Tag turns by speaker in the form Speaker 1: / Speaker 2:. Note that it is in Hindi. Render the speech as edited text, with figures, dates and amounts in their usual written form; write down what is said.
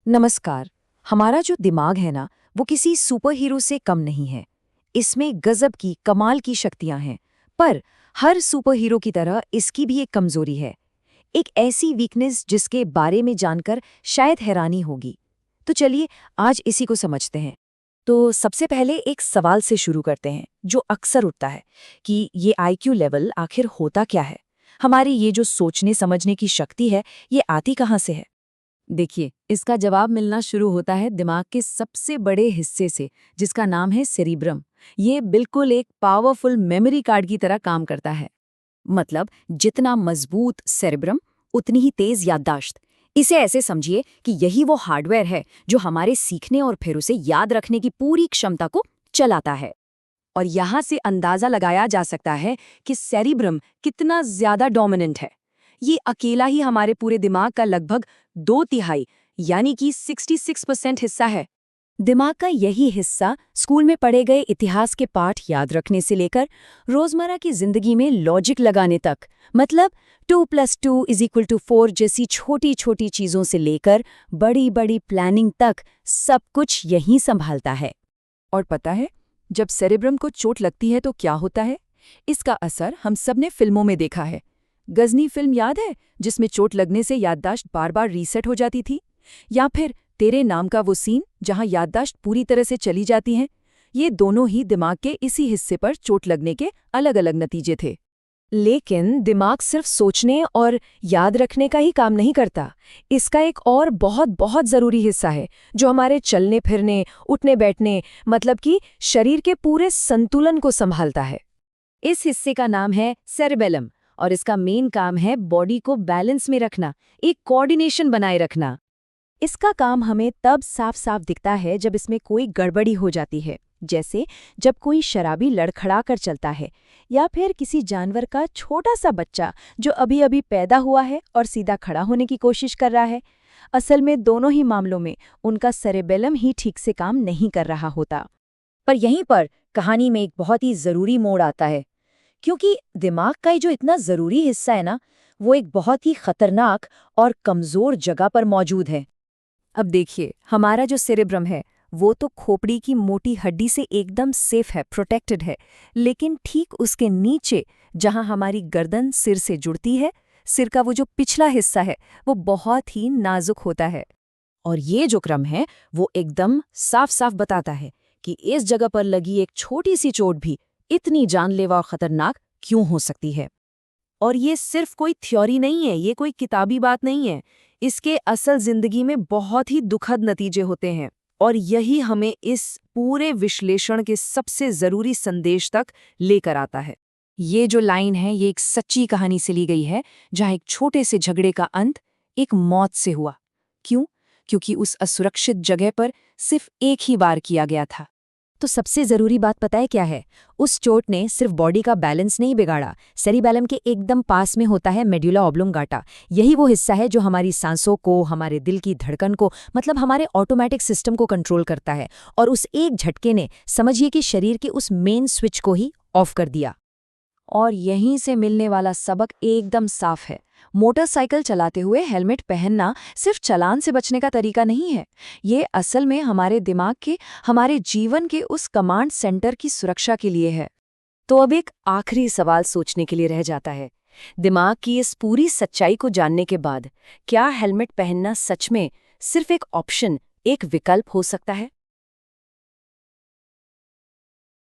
Speaker 1: नमस्कार। हमारा जो दिमाग है ना, वो किसी सुपर हीरो से कम नहीं है। इसमें गजब की कमाल की शक्तियां हैं। पर हर सुपर हीरो की तरह इसकी भी एक कमजोरी है। एक ऐसी वीकनेस जिसके बारे में जानकर शायद हैरानी होगी। तो चलिए आज इसी को समझते हैं। तो सबसे पहले एक सवाल से शुरू करते हैं जो अक्सर उठता है कि ये आईक्यू लेवल आखिर होता क्या है। हमारी ये जो सोचने समझने की शक्ति है, ये आती कहाँ से है? देखिए, इसका जवाब मिलना शुरू होता है दिमाग के सबसे बड़े हिस्से से, जिसका नाम है सेरिब्रम। ये बिल्कुल एक पावरफुल मेमोरी कार्ड की तरह काम करता है। मतलब जितना मजबूत सेरिब्रम, उतनी ही तेज याददाश्त। इसे ऐसे समझिए कि यही वो हार्डवेयर है जो हमारे सीखने और फिर उसे याद रखने की पूरी क्षमता को चलाता है। और यहाँ से अंदाजा लगाया जा सकता है कि सेरिब्रम कितना ज्यादा डोमिनेंट है। ये अकेला ही हमारे पूरे दिमाग का लगभग 2/3 यानी कि 66% हिस्सा है। दिमाग का यही हिस्सा स्कूल में पढ़े गए इतिहास के पाठ याद रखने से लेकर रोजमर्रा की जिंदगी में लॉजिक लगाने तक, मतलब 2+2=4 जैसी छोटी छोटी चीजों से लेकर बड़ी बड़ी प्लानिंग तक सब कुछ यही संभालता है।
Speaker 2: और पता है, जब सेरेब्रम को चोट लगती है तो क्या होता है? इसका असर हम सबने फिल्मों में देखा है। गजनी फिल्म याद है, जिसमें चोट लगने से याददाश्त बार बार रीसेट हो जाती थी? या फिर तेरे नाम का वो सीन जहां याददाश्त पूरी तरह से चली जाती है? ये दोनों ही दिमाग के इसी हिस्से पर चोट लगने के अलग अलग नतीजे थे।
Speaker 1: लेकिन दिमाग सिर्फ सोचने और याद रखने का ही काम नहीं करता। इसका एक और बहुत बहुत ज़रूरी हिस्सा है जो हमारे चलने फिरने, उठने बैठने, मतलब कि शरीर के पूरे संतुलन को संभालता है। इस हिस्से का नाम है सेरेबेलम और इसका मेन काम है बॉडी को बैलेंस में रखना, एक कोऑर्डिनेशन बनाए रखना। इसका काम हमें तब साफ साफ दिखता है जब इसमें कोई गड़बड़ी हो जाती है, जैसे जब कोई शराबी लड़खड़ा कर चलता है या फिर किसी जानवर का छोटा सा बच्चा जो अभी अभी पैदा हुआ है और सीधा खड़ा होने की कोशिश कर रहा है। असल में दोनों ही मामलों में उनका सेरेबेलम ही ठीक से काम नहीं कर रहा होता। पर यहीं पर कहानी में एक बहुत ही ज़रूरी मोड़ आता है, क्योंकि दिमाग का ये जो इतना ज़रूरी हिस्सा है ना, वो एक बहुत ही खतरनाक और कमज़ोर जगह पर मौजूद है। अब देखिए, हमारा जो सेरेब्रम है वो तो खोपड़ी की मोटी हड्डी से एकदम सेफ है, प्रोटेक्टेड है। लेकिन ठीक उसके नीचे, जहां हमारी गर्दन सिर से जुड़ती है, सिर का वो जो पिछला हिस्सा है वो बहुत ही नाजुक होता है। और ये जो क्रम है वो एकदम साफ साफ बताता है कि इस जगह पर लगी एक छोटी सी चोट भी इतनी जानलेवा और खतरनाक क्यों हो सकती है। और ये सिर्फ कोई थ्योरी नहीं है, ये कोई किताबी बात नहीं है। इसके असल जिंदगी में बहुत ही दुखद नतीजे होते हैं। और यही हमें इस पूरे विश्लेषण के सबसे जरूरी संदेश तक लेकर आता है। ये जो लाइन है ये एक सच्ची कहानी से ली गई है, जहां एक छोटे से झगड़े का अंत एक मौत से हुआ। क्यों? क्योंकि उस असुरक्षित जगह पर सिर्फ एक ही बार किया गया था। तो सबसे जरूरी बात पता है क्या है? उस चोट ने सिर्फ बॉडी का बैलेंस नहीं बिगाड़ा। सेरिबेलम के एकदम पास में होता है मेडुला ऑब्लोंगाटा। यही वो हिस्सा है जो हमारी सांसों को, हमारे दिल की धड़कन को, मतलब हमारे ऑटोमेटिक सिस्टम को कंट्रोल करता है। और उस एक झटके ने समझिए कि शरीर के उस मेन स्विच को ही ऑफ कर दिया। और यहीं से मिलने वाला सबक एकदम साफ है। मोटरसाइकिल चलाते हुए हेलमेट पहनना सिर्फ चालान से बचने का तरीका नहीं है। ये असल में हमारे दिमाग के, हमारे जीवन के उस कमांड सेंटर की सुरक्षा के लिए है। तो अब एक आखिरी सवाल सोचने के लिए रह जाता है। दिमाग की इस पूरी सच्चाई को जानने के बाद क्या हेलमेट पहनना सच में सिर्फ एक ऑप्शन, एक विकल्प हो सकता है?